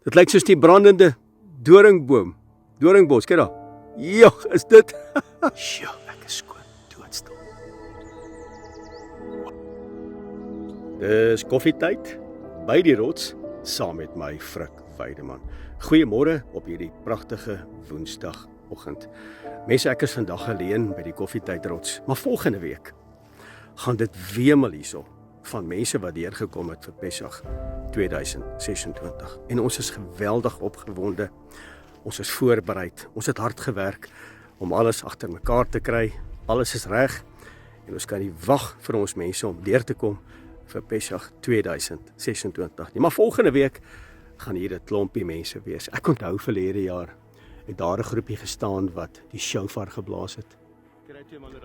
Dit lyk soos die brandende doringbos, kyk daar. Ja, is dit? Sjoe, ek is skoon doodstil. Dis koffietyd by die rots saam met my Frik Weideman. Goeiemôre op hierdie pragtige Woensdagoggend. Mense, ek is vandag alleen by die koffietyd rots, maar volgende week gaan dit wemel hierso van mense wat deurgekom het vir Pesach 2026. En ons is geweldig opgewonde. Ons is voorbereid. Ons het hard gewerk om alles agter mekaar te kry. Alles is reg en ons kan nie wag vir ons mense om deur te kom vir Pesach 2026 nie. Maar volgende week gaan hier 'n klompie mense wees. Ek onthou verlede jaar het daar 'n groepie gestaan wat die shofar geblaas het.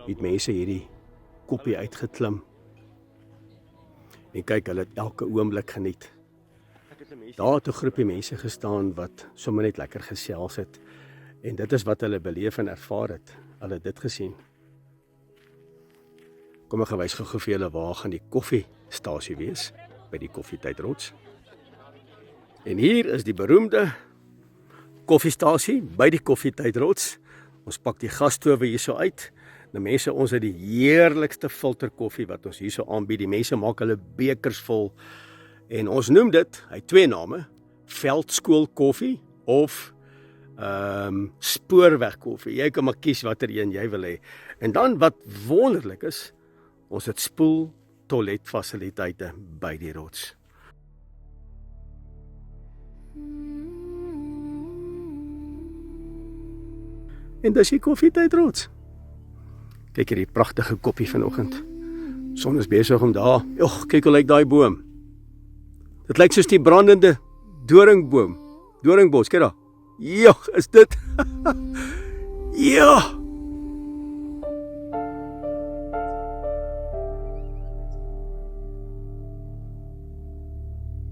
Het mense hierdie koppie uitgeklim. En kyk, hulle het elke oomblik geniet. Daar het 'n groepie mense gestaan wat sommer net lekker gesels het. En dit is wat hulle beleef en ervaar het. Hulle het dit gesien. Kom ek gewys gou vir julle waar gaan die koffiestasie wees by die koffietyd rots. En hier is die beroemde koffiestasie by die koffietyd rots. Ons pak die gasstowwe hierso uit. Nou mense, ons het die heerlikste filterkoffie wat ons hierso aanbied. Die mense maak hulle bekers vol. En ons noem dit, hy het twee name, veldskool koffie of spoorwegkoffie. Jy kan maar kies watter een jy wil hê. En dan wat wonderlik is, ons het spoel toiletfasiliteite by die rots. En dis die koffietyd rots. Kyk hierdie pragtige koppie vanoggend. Son is besig om daar. Ag, kyk hoe lyk daai boom. Dit lyk soos die brandende doringbos, kyk daar. Ja, is dit? Ja.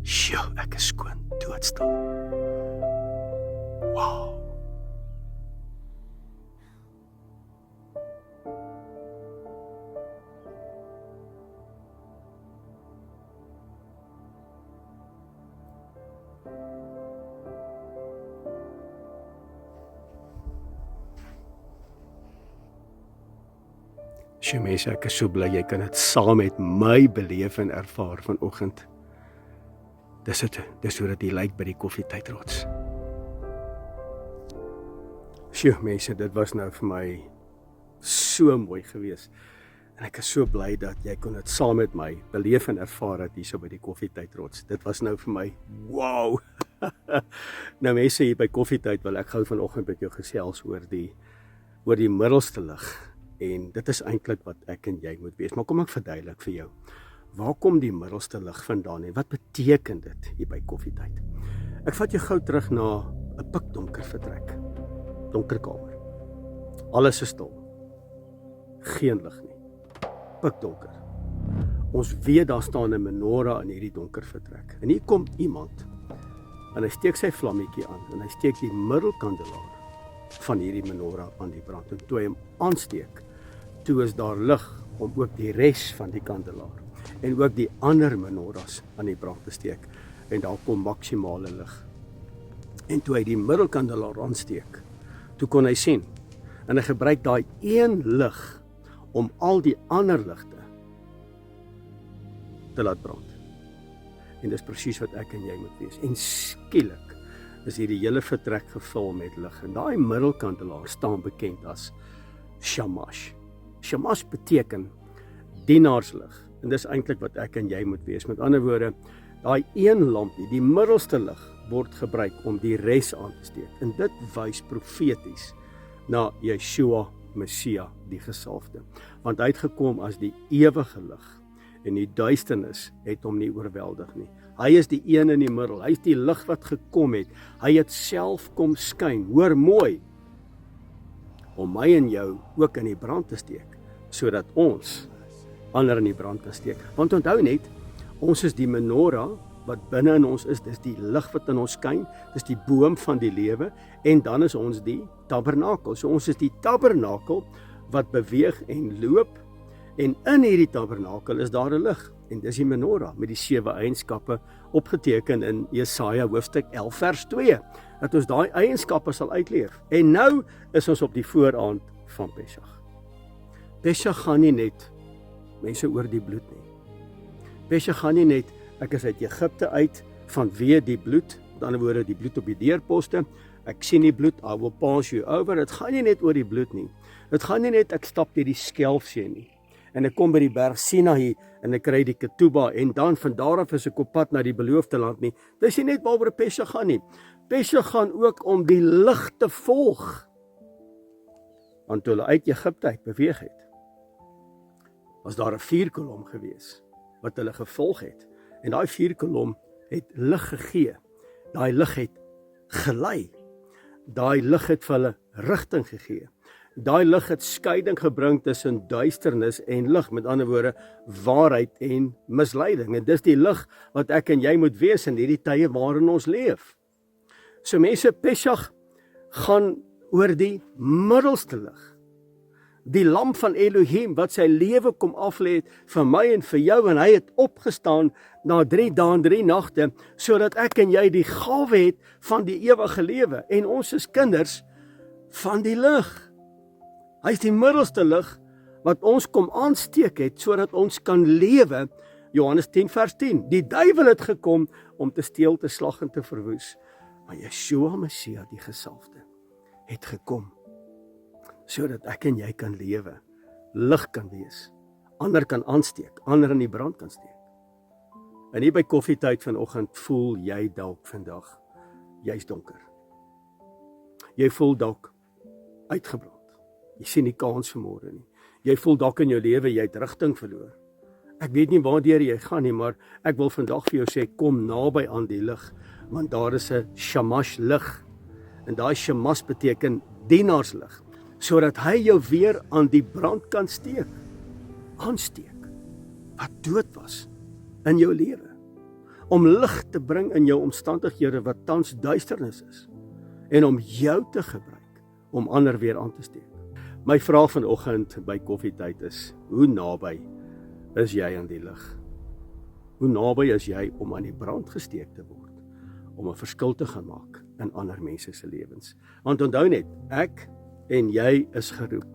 Sjoe, ek is skoon doodstil. Wow. Sjoe mense, ek is so bly jy kan dit saam met my beleef en ervaar vanoggend. Dis hoe dit hier lyk by die koffietyd rots. Sjoe mense, dit was nou vir my so mooi gewees. En ek is so bly dat jy kon dit saam met my beleef en ervaar het hierso by die koffietyd rots. Dit was nou vir my, wow! Nou mense, hier by koffietyd wil ek gou vanoggend met jou gesels oor die middelste lig. En dit is eintlik wat ek en jy moet wees. Maar kom ek verduidelik vir jou. Waar kom die middelste lig vandaan en wat beteken dit hier by koffietyd? Ek vat jou gou terug na 'n pikdonker vertrek. Donker kamer. Alles is stil. Geen lig nie. Pikdonker. Ons weet daar staan 'n menorah in hierdie donker vertrek. En hier kom iemand en hy steek sy vlammetjie aan en hy steek die middelkandelaar van hierdie menorah aan die brand. En toe hy hom aansteek, toe is daar lig om ook die res van die kandelaar en ook die ander menorahs aan die brand te steek. En daar kom maksimale lig. En toe hy die middelkandelaar aansteek, toe kon hy sien. En hy gebruik daai een lig om al die ander ligte te laat brand. En dis presies wat ek en jy moet wees. En skielik is hierdie hele vertrek gevul met lig. En daai middelkandelaar staan bekend as shamash. Shamash beteken dienaarslig. En dis eintlik wat ek en jy moet wees. Met ander woorde, daai een lampie, die middelste lig, word gebruik om die res aan te steek. En dit wys profeties na Yeshua, Messia, die gesalfde. Want hy het gekom as die ewige lig. En die duisternis het hom nie oorweldig nie. Hy is die een in die middel. Hy is die lig wat gekom het. Hy het self kom skyn. Hoor mooi. Om my en jou ook in die brand te steek, sodat ons ander in die brand kan steek. Want onthou net, ons is die menorah wat binne in ons is. Dis die lig wat in ons skyn. Dis die boom van die lewe. En dan is ons die tabernakel. So ons is die tabernakel wat beweeg en loop En in hierdie tabernakel is daar 'n lig, en dis die menorah met die 7 eienskappe opgeteken in Jesaja hoofstuk 11 vers 2, dat ons daai eienskappe sal uitleef. En nou is ons op die vooraand van Pesach. Pesach gaan nie net mense oor die bloed nie. Pesach gaan nie net, ek is uit Egipte uit, vanweë die bloed, met ander woorde die bloed op die deurposte, ek sien die bloed, I will pass you over. Dit gaan nie net oor die bloed nie. Dit gaan nie net ek stap deur die Skelfsee nie. En ek kom by die berg Sinaï en ek kry die ketubah en dan van daar af is ek op pad na die beloofde land nie. Dis nie net waaroor Pesach gaan nie. Pesach gaan ook om die lig te volg. Want toe hulle uit Egipte uit beweeg het, was daar 'n vuurkolom gewees wat hulle gevolg het. En daai vuurkolom het lig gegee. Daai lig het gelei. Daai lig het vir hulle rigting gegee. Daai lig het skeiding gebring tussen duisternis en lig, met ander woorde waarheid en misleiding. En dis die lig wat ek en jy moet wees in hierdie tye waarin ons leef. So mense, Pesach gaan oor die middelste lig. Die lam van Elohim wat sy lewe kom aflê vir my en vir jou, en hy het opgestaan na 3 dae en 3 nagte, sodat ek en jy die gawe het van die ewige lewe, en ons is kinders van die lig. Hy is die middelste lig wat ons kom aansteek het, sodat ons kan lewe. Johannes 10 vers 10, die duiwel het gekom om te steel, te slag en te verwoes, maar Yeshua Messia, die gesalfde, het gekom sodat ek en jy kan lewe, lig kan wees, ander kan aansteek, ander in die brand kan steek. En hier by koffietyd vanoggend voel jy dalk vandag, jy's donker. Jy voel dalk uitgebrand. Jy sien nie kans vir môre nie. Jy voel dalk in jou lewe jy het rigting verloor. Ek weet nie waartoe jy gaan nie, maar ek wil vandag vir jou sê, kom naby aan die lig, want daar is 'n shamash lig. En daai shamash beteken dienaarslig, sodat hy jou weer aan die brand kan steek, aansteek, wat dood was in jou lewe, om lig te bring in jou omstandighede wat tans duisternis is, en om jou te gebruik, om ander weer aan te steek. My vraag vanoggend by koffietyd is, hoe naby is jy aan die lig? Hoe naby is jy om aan die brand gesteek te word, om 'n verskil te gaan maak in ander mense se lewens? Want onthou net, ek en jy is geroep,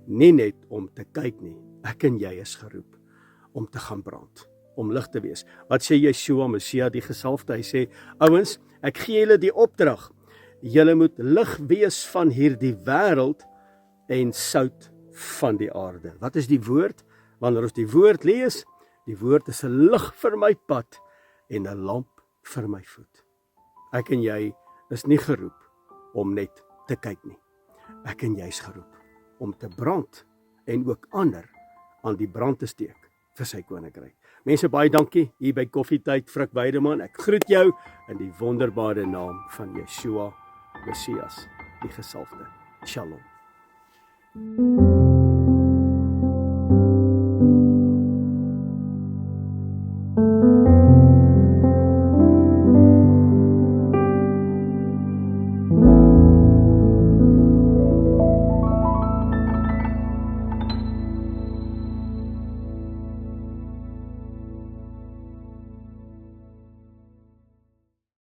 nie net om te kyk nie, ek en jy is geroep om te gaan brand, om lig te wees. Wat sê Yeshua Messia, die gesalfde? Hy sê, ouens, ek gee julle die opdrag, julle moet lig wees van hierdie wêreld en sout van die aarde. Wat is die woord? Wanneer ons die woord lees, die woord is 'n lig vir my pad en 'n lamp vir my voet. Ek en jy is nie geroep om net te kyk nie. Ek en jy is geroep om te brand en ook ander aan die brand te steek vir sy koninkryk. Mense, baie dankie hier by Koffietyd, Frik Weideman. Ek groet jou in die wonderbare naam van Yeshua Messias, die gesalfde. Shalom.